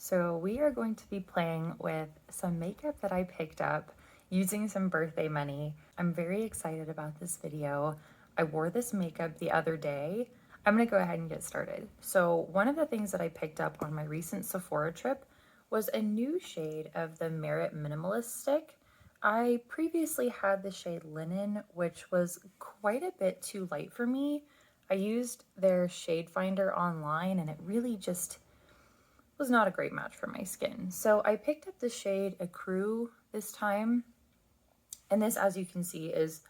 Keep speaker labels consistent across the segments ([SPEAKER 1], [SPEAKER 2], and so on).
[SPEAKER 1] So we are going to be playing with some makeup that I picked up using some birthday money. I'm very excited about this video. I wore this makeup the other day. I'm gonna go ahead and get started. So one of the things that I picked up on my recent Sephora trip was a new shade of the Merit Minimalist stick. I previously had the shade Linen, which was quite a bit too light for me. I used their shade finder online and it really just was not a great match for my skin. So I picked up the shade Ecru this time. And this, as you can see, is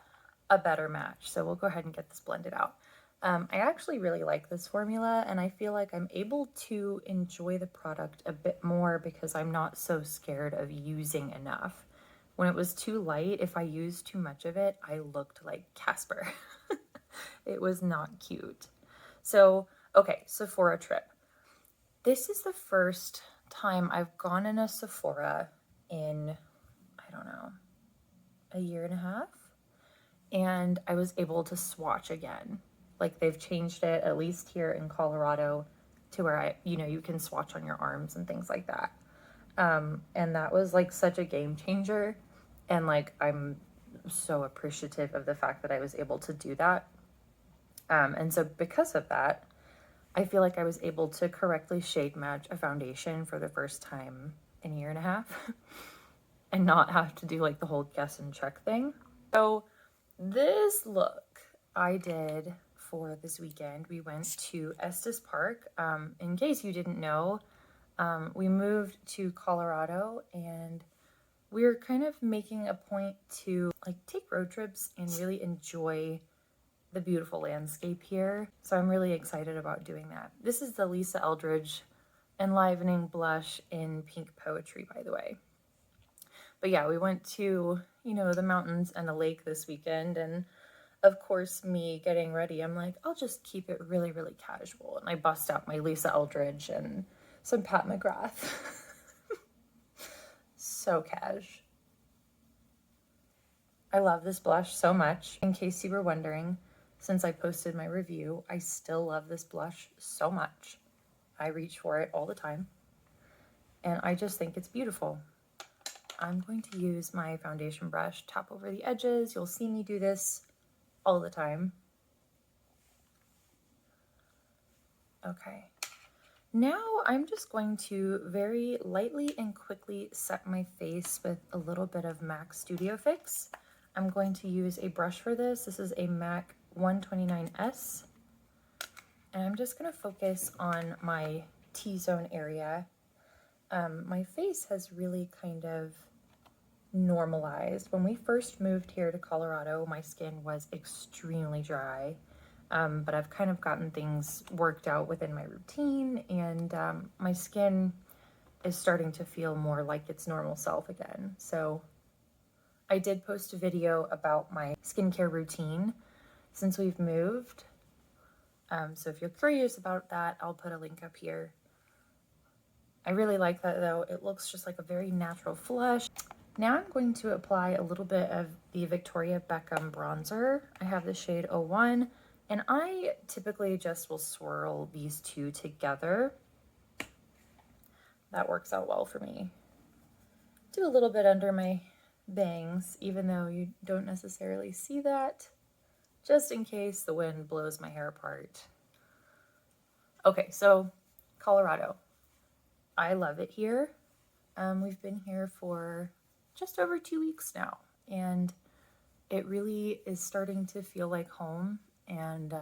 [SPEAKER 1] a better match. So we'll go ahead and get this blended out. I actually really like this formula and I feel like I'm able to enjoy the product a bit more because I'm not so scared of using enough. When it was too light, if I used too much of it, I looked like Casper. It was not cute. So, okay, Sephora trip. This is the first time I've gone in a Sephora in, I don't know, a year and a half. And I was able to swatch again. Like they've changed it, at least here in Colorado, to where you can swatch on your arms and things like that. And that was like such a game changer. And like, I'm so appreciative of the fact that I was able to do that. And so because of that, I feel like I was able to correctly shade match a foundation for the first time in a year and a half and not have to do like the whole guess and check thing. So this look I did for this weekend. We went to Estes Park. In case you didn't know, we moved to Colorado and we're kind of making a point to like take road trips and really enjoy the beautiful landscape here. So I'm really excited about doing that. This is the Lisa Eldridge Enlivening blush in Pink Poetry, by the way. But yeah, we went to, the mountains and a lake this weekend. And of course, me getting ready, I'm like, I'll just keep it really, really casual. And I bust out my Lisa Eldridge and some Pat McGrath. So cash. I love this blush so much. In case you were wondering, since I posted my review, I still love this blush so much. I reach for it all the time. And I just think it's beautiful. I'm going to use my foundation brush, tap over the edges. You'll see me do this all the time. Okay. Now I'm just going to very lightly and quickly set my face with a little bit of MAC Studio Fix. I'm going to use a brush for this. This is a MAC 129S. And I'm just going to focus on my T-zone area. My face has really kind of normalized. When we first moved here to Colorado, my skin was extremely dry. But I've kind of gotten things worked out within my routine and my skin is starting to feel more like its normal self again. So I did post a video about my skincare routine since we've moved. So if you're curious about that, I'll put a link up here. I really like that though. It looks just like a very natural flush. Now I'm going to apply a little bit of the Victoria Beckham bronzer. I have the shade 01. And I typically just will swirl these two together. That works out well for me. Do a little bit under my bangs, even though you don't necessarily see that, just in case the wind blows my hair apart. Okay, so Colorado. I love it here. We've been here for just over 2 weeks now, and it really is starting to feel like home. And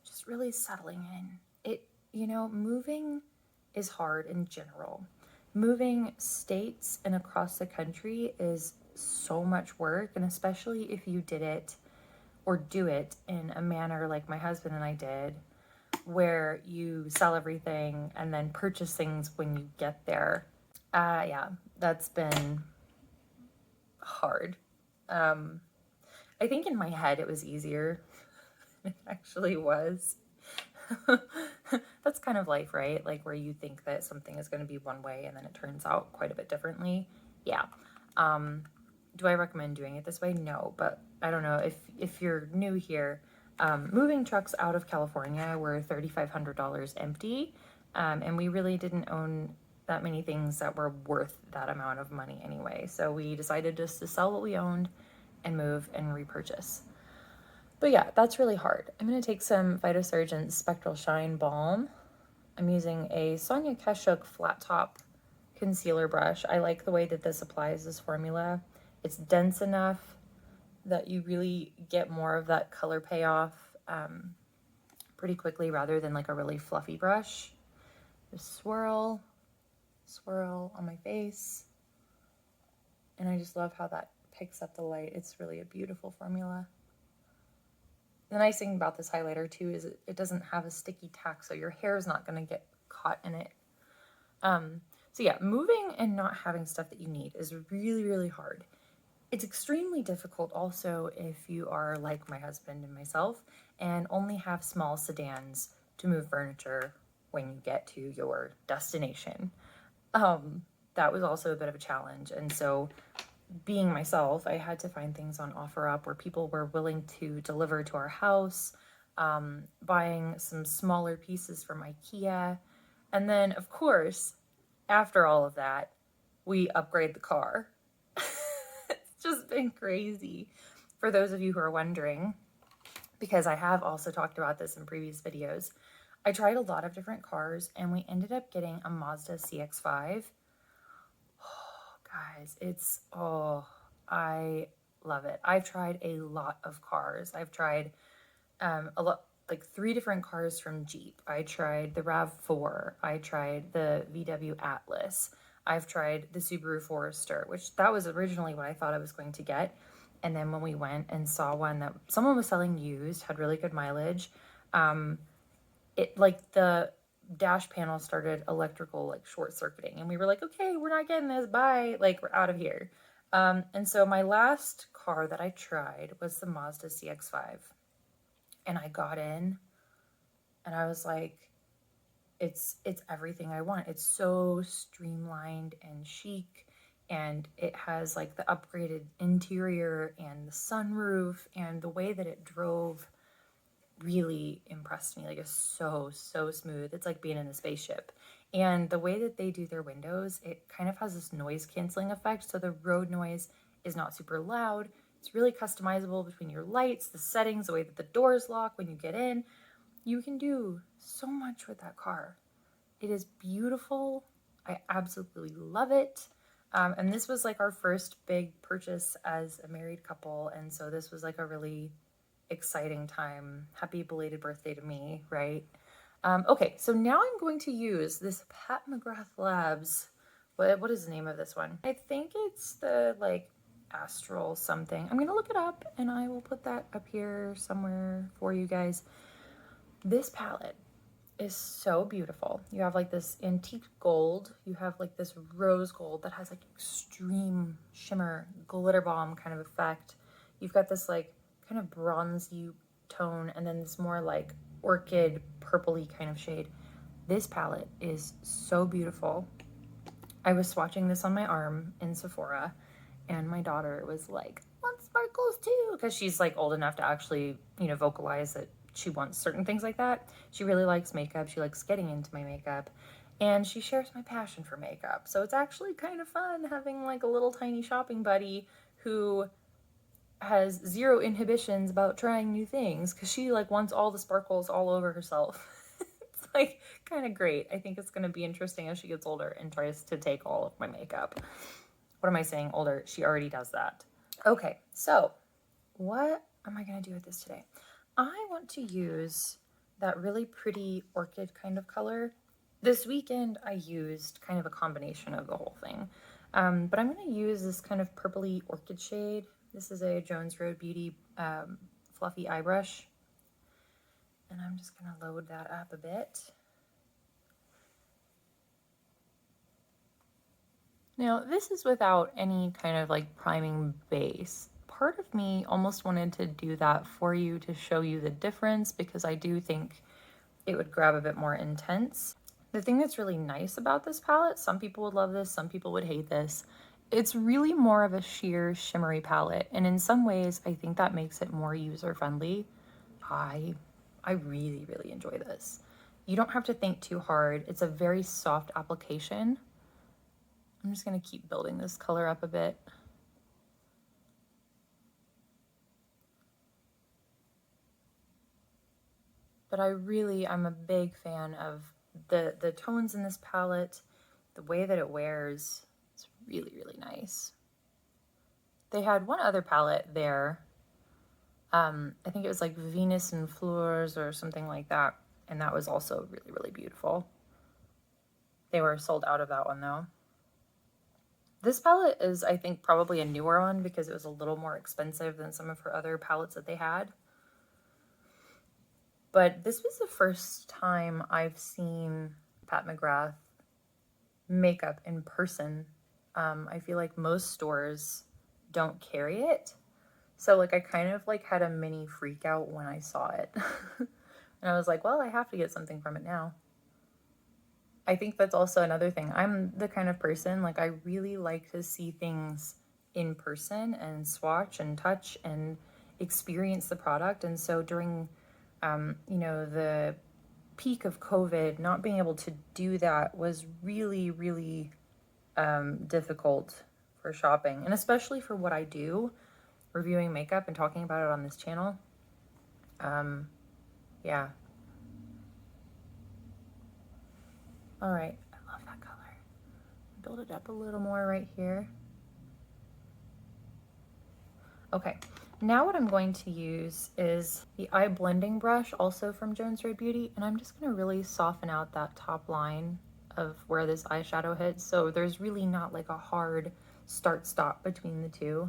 [SPEAKER 1] just really settling in. Moving is hard in general. Moving states and across the country is so much work, and especially if you did it or do it in a manner like my husband and I did, where you sell everything and then purchase things when you get there. Yeah, that's been hard. I think in my head it was easier. It actually was. That's kind of life, right? Like where you think that something is going to be one way and then it turns out quite a bit differently. Yeah. Do I recommend doing it this way? No, but I don't know if you're new here. Moving trucks out of California were $3,500 empty, and we really didn't own that many things that were worth that amount of money anyway. So we decided just to sell what we owned and move and repurchase. But yeah, that's really hard. I'm going to take some Phytosurgence Spectral Shine Balm. I'm using a Sonia Kashuk flat top concealer brush. I like the way that this applies this formula. It's dense enough that you really get more of that color payoff pretty quickly rather than like a really fluffy brush. Just swirl on my face. And I just love how that picks up the light. It's really a beautiful formula. The nice thing about this highlighter too is it doesn't have a sticky tack, so your hair is not going to get caught in it. So yeah, moving and not having stuff that you need is really, really hard. It's extremely difficult also if you are like my husband and myself and only have small sedans to move furniture when you get to your destination. That was also a bit of a challenge. And so being myself, I had to find things on OfferUp where people were willing to deliver to our house, buying some smaller pieces from IKEA. And then, of course, after all of that, we upgrade the car. It's just been crazy. For those of you who are wondering, because I have also talked about this in previous videos, I tried a lot of different cars and we ended up getting a Mazda CX-5. Guys, I love it. I've tried a lot of cars. I've tried like 3 different cars from Jeep. I tried the RAV4. I tried the VW Atlas. I've tried the Subaru Forester, which that was originally what I thought I was going to get. And then when we went and saw one that someone was selling used, had really good mileage, it like the dash panel started electrical like short circuiting and we were like, okay, we're not getting this, bye, like we're out of here. And so my last car that I tried was the Mazda CX-5 and I got in and I was like, it's everything I want. It's so streamlined and chic and it has like the upgraded interior and the sunroof and the way that it drove really impressed me. Like it's so smooth. It's like being in a spaceship. And the way that they do their windows, it kind of has this noise canceling effect. So the road noise is not super loud. It's really customizable between your lights, the settings, the way that the doors lock when you get in. You can do so much with that car. It is beautiful. I absolutely love it. And this was like our first big purchase as a married couple. And so this was like a really exciting time. Happy belated birthday to me, right? Okay, so now I'm going to use this Pat McGrath Labs. What is the name of this one? I think it's the like Astral something. I'm gonna look it up and I will put that up here somewhere for you guys. This palette is so beautiful. You have like this antique gold. You have like this rose gold that has like extreme shimmer, glitter bomb kind of effect. You've got this like kind of bronzy tone and then this more like orchid purpley kind of shade. This palette is so beautiful. I was swatching this on my arm in Sephora and my daughter was like, want sparkles too? Because she's like old enough to actually, you know, vocalize that she wants certain things like that. She really likes makeup. She likes getting into my makeup and she shares my passion for makeup. So it's actually kind of fun having like a little tiny shopping buddy who has zero inhibitions about trying new things because she like wants all the sparkles all over herself. It's like kind of great. I think it's going to be interesting as she gets older and tries to take all of my makeup. What am I saying? Older. She already does that. Okay, so what am I going to do with this today? I want to use that really pretty orchid kind of color. This weekend I used kind of a combination of the whole thing. But I'm going to use this kind of purpley orchid shade. This is a Jones Road Beauty fluffy eye brush. And I'm just going to load that up a bit. Now, this is without any kind of like priming base. Part of me almost wanted to do that for you to show you the difference because I do think it would grab a bit more intense. The thing that's really nice about this palette, some people would love this, some people would hate this. It's really more of a sheer shimmery palette. And in some ways, I think that makes it more user-friendly. I really enjoy this. You don't have to think too hard. It's a very soft application. I'm just going to keep building this color up a bit. But I'm a big fan of the tones in this palette, the way that it wears. It's really, really nice. They had one other palette there. I think it was like Venus and Fleurs or something like that. And that was also really, really beautiful. They were sold out of that one though. This palette is, I think, probably a newer one because it was a little more expensive than some of her other palettes that they had. But this was the first time I've seen Pat McGrath makeup in person. I feel like most stores don't carry it. So like I kind of like had a mini freak out when I saw it. And I was like, well, I have to get something from it now. I think that's also another thing. I'm the kind of person, like I really like to see things in person and swatch and touch and experience the product. And so during, you know, the peak of COVID, not being able to do that was really, really difficult for shopping. And especially for what I do, reviewing makeup and talking about it on this channel. Yeah. All right, I love that color. Build it up a little more right here. Okay, now what I'm going to use is the eye blending brush, also from Jones Road Beauty, and I'm just gonna really soften out that top line of where this eyeshadow hits, so there's really not like a hard start-stop between the two.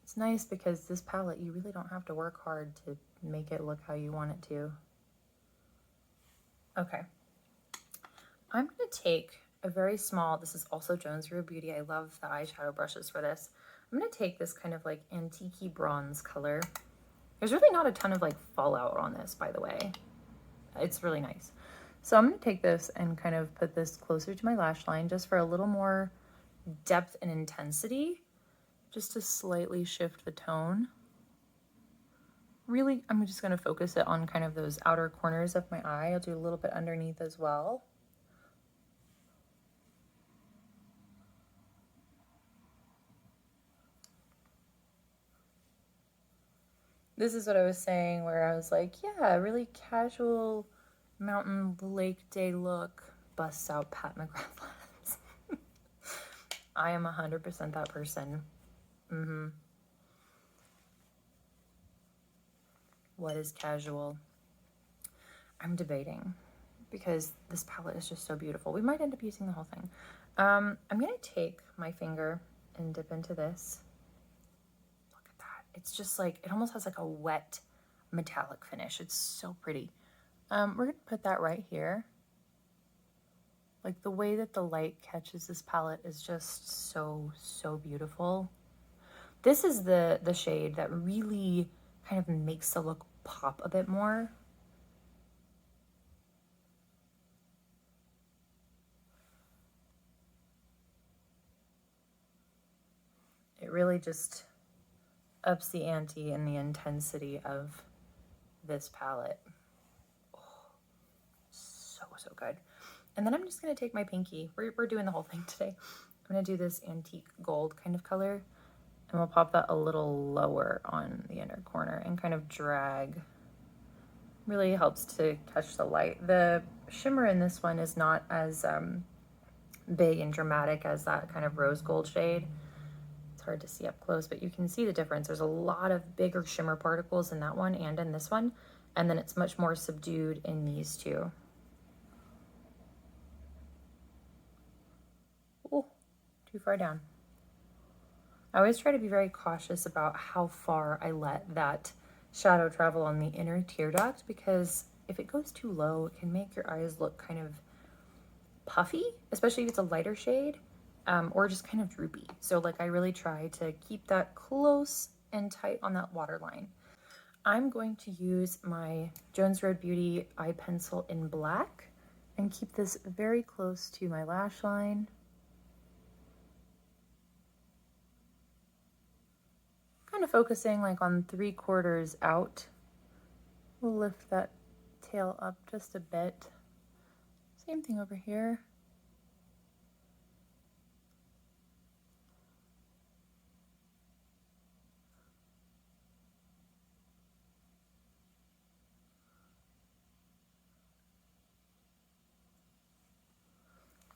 [SPEAKER 1] It's nice because this palette, you really don't have to work hard to make it look how you want it to. Okay, I'm going to take a very small, this is also Jones Road Beauty, I love the eyeshadow brushes for this. I'm going to take this kind of like antique-y bronze color. There's really not a ton of like fallout on this, by the way. It's really nice. So I'm going to take this and kind of put this closer to my lash line just for a little more depth and intensity, just to slightly shift the tone. Really, I'm just going to focus it on kind of those outer corners of my eye. I'll do a little bit underneath as well. This is what I was saying, where I was like, yeah, really casual mountain lake day look busts out Pat McGrath Labs. I am 100% that person. What is casual? I'm debating because this palette is just so beautiful. We might end up using the whole thing. I'm gonna take my finger and dip into this. Look at that. It's just like, it almost has like a wet metallic finish. It's so pretty. We're gonna put that right here. Like the way that the light catches this palette is just so, so beautiful. This is the shade that really kind of makes the look pop a bit more. It really just ups the ante and the intensity of this palette. Oh, so, so good. And then I'm just going to take my pinky. We're doing the whole thing today. I'm going to do this antique gold kind of color. And we'll pop that a little lower on the inner corner and kind of drag. Really helps to catch the light. The shimmer in this one is not as big and dramatic as that kind of rose gold shade. It's hard to see up close, but you can see the difference. There's a lot of bigger shimmer particles in that one and in this one, and then it's much more subdued in these two. Oh, too far down. I always try to be very cautious about how far I let that shadow travel on the inner tear duct, because if it goes too low, it can make your eyes look kind of puffy, especially if it's a lighter shade, or just kind of droopy. So like I really try to keep that close and tight on that waterline. I'm going to use my Jones Road Beauty eye pencil in black and keep this very close to my lash line. Kind of focusing like on 3/4 out. We'll lift that tail up just a bit. Same thing over here.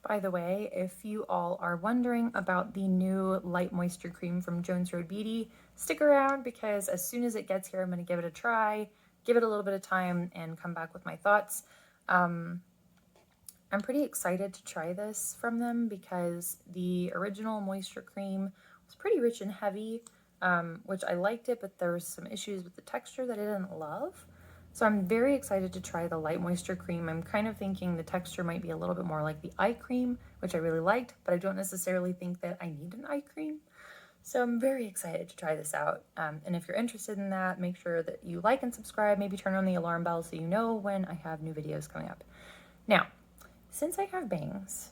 [SPEAKER 1] By the way, if you all are wondering about the new Light Moisture Cream from Jones Road Beauty, stick around because as soon as it gets here, I'm going to give it a try, give it a little bit of time, and come back with my thoughts. I'm pretty excited to try this from them because the original moisture cream was pretty rich and heavy, which I liked it, but there was some issues with the texture that I didn't love. So I'm very excited to try the Light Moisture Cream. I'm kind of thinking the texture might be a little bit more like the eye cream, which I really liked, but I don't necessarily think that I need an eye cream. So I'm very excited to try this out. And if you're interested in that, make sure that you like and subscribe, maybe turn on the alarm bell so you know when I have new videos coming up. Now, since I have bangs,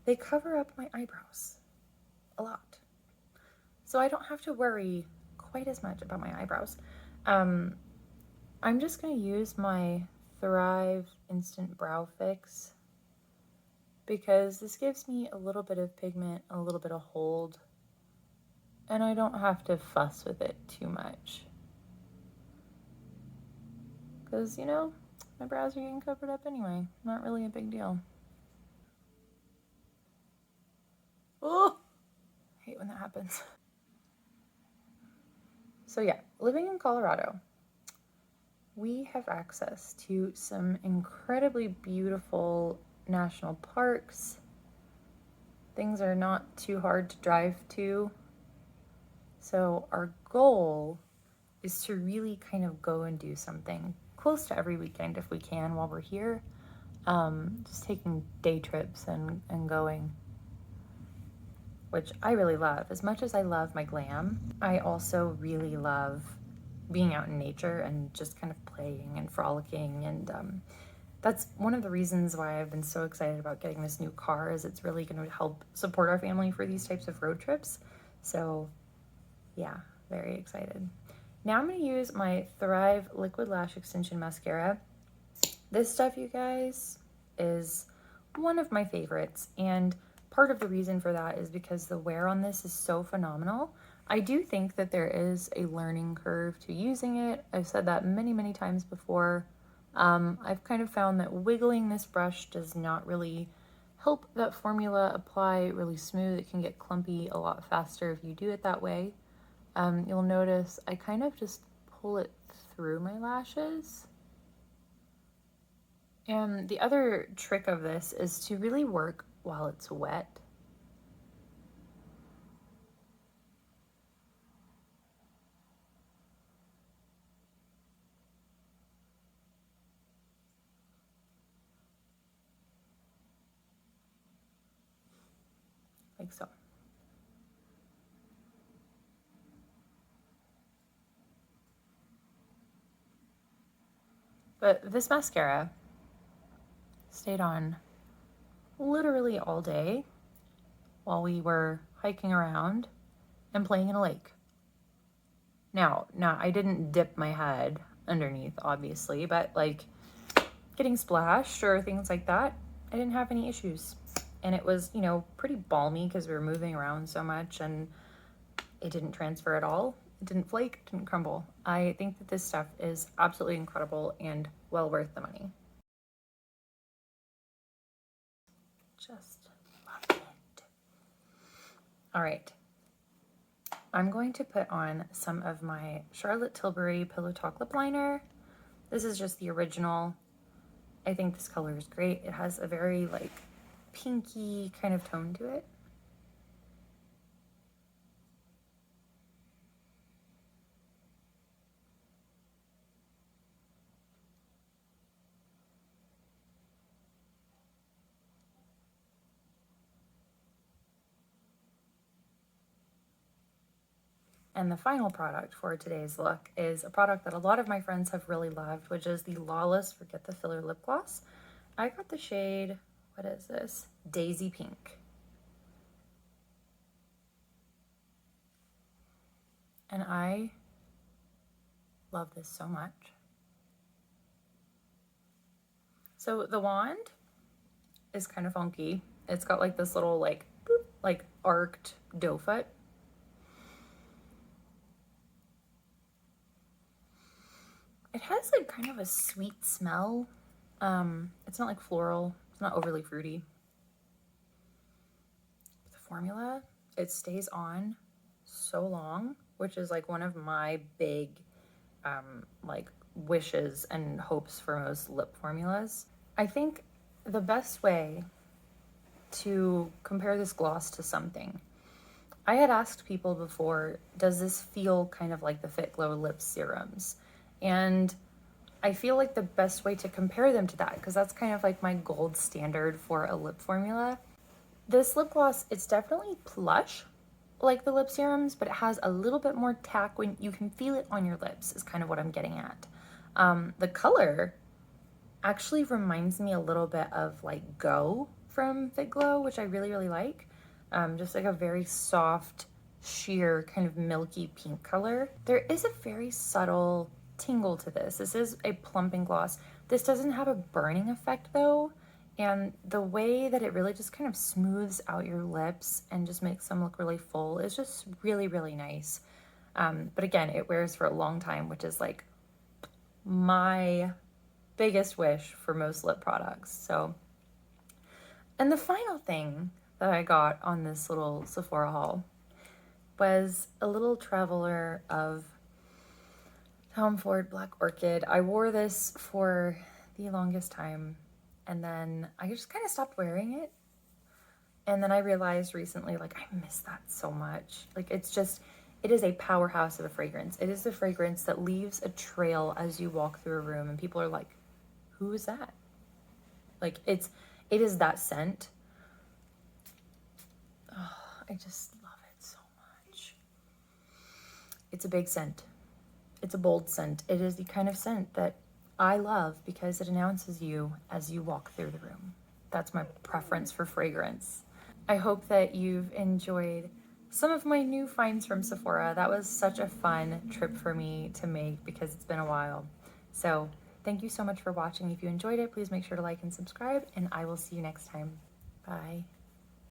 [SPEAKER 1] they cover up my eyebrows a lot. So I don't have to worry quite as much about my eyebrows. I'm just going to use my Thrive Instant Brow Fix because this gives me a little bit of pigment, a little bit of hold, and I don't have to fuss with it too much. Because, you know, my brows are getting covered up anyway. Not really a big deal. Oh, I hate when that happens. So yeah, living in Colorado, we have access to some incredibly beautiful national parks. Things are not too hard to drive to. So our goal is to really kind of go and do something close to every weekend if we can while we're here. Just taking day trips and going, which I really love. As much as I love my glam, I also really love being out in nature and just kind of playing and frolicking, and that's one of the reasons why I've been so excited about getting this new car, is it's really going to help support our family for these types of road trips. So yeah, very excited. Now I'm going to use my Thrive Liquid Lash Extension Mascara. This stuff, you guys, is one of my favorites, and part of the reason for that is because the wear on this is so phenomenal. I do think that there is a learning curve to using it. I've said that many, many times before. I've kind of found that wiggling this brush does not really help that formula apply really smooth. It can get clumpy a lot faster if you do it that way. You'll notice I kind of just pull it through my lashes. And the other trick of this is to really work while it's wet. Like so. But this mascara stayed on literally all day while we were hiking around and playing in a lake. Now, I didn't dip my head underneath, obviously, but like getting splashed or things like that, I didn't have any issues. And it was, you know, pretty balmy because we were moving around so much, and it didn't transfer at all. It didn't flake, didn't crumble. I think that this stuff is absolutely incredible and well worth the money. Just love it. All right. I'm going to put on some of my Charlotte Tilbury Pillow Talk Lip Liner. This is just the original. I think this color is great. It has a very like pinky kind of tone to it. And the final product for today's look is a product that a lot of my friends have really loved, which is the Lawless Forget the Filler Lip Gloss. I got the shade, what is this? Daisy Pink. And I love this so much. So the wand is kind of funky. It's got like this little like, boop, like arced doe foot. It has like kind of a sweet smell. It's not like floral. It's not overly fruity. formula. It stays on so long, which is like one of my big like wishes and hopes for most lip formulas. I think the best way to compare this gloss to something, I had asked people before, does this feel kind of like the Fitglow lip serums? And I feel like the best way to compare them to that, because that's kind of like my gold standard for a lip formula. This lip gloss, it's definitely plush like the lip serums, but it has a little bit more tack when you can feel it on your lips is kind of what I'm getting at. The color actually reminds me a little bit of like Go from Fitglow, which I really, really like. Just like a very soft, sheer, kind of milky pink color. There is a very subtle tingle to this. This is a plumping gloss. This doesn't have a burning effect though. And the way that it really just kind of smooths out your lips and just makes them look really full is just really, really nice. But again, it wears for a long time, which is like my biggest wish for most lip products. So, and the final thing that I got on this little Sephora haul was a little traveler of Tom Ford Black Orchid. I wore this for the longest time, and then I just kind of stopped wearing it. And then I realized recently, like, I miss that so much. Like, it's just, it is a powerhouse of a fragrance. It is the fragrance that leaves a trail as you walk through a room, and people are like, who is that? Like, it is that scent. Oh, I just love it so much. It's a big scent. It's a bold scent. It is the kind of scent that I love because it announces you as you walk through the room. That's my preference for fragrance. I hope that you've enjoyed some of my new finds from Sephora. That was such a fun trip for me to make because it's been a while. So thank you so much for watching. If you enjoyed it, please make sure to like and subscribe, and I will see you next time. Bye.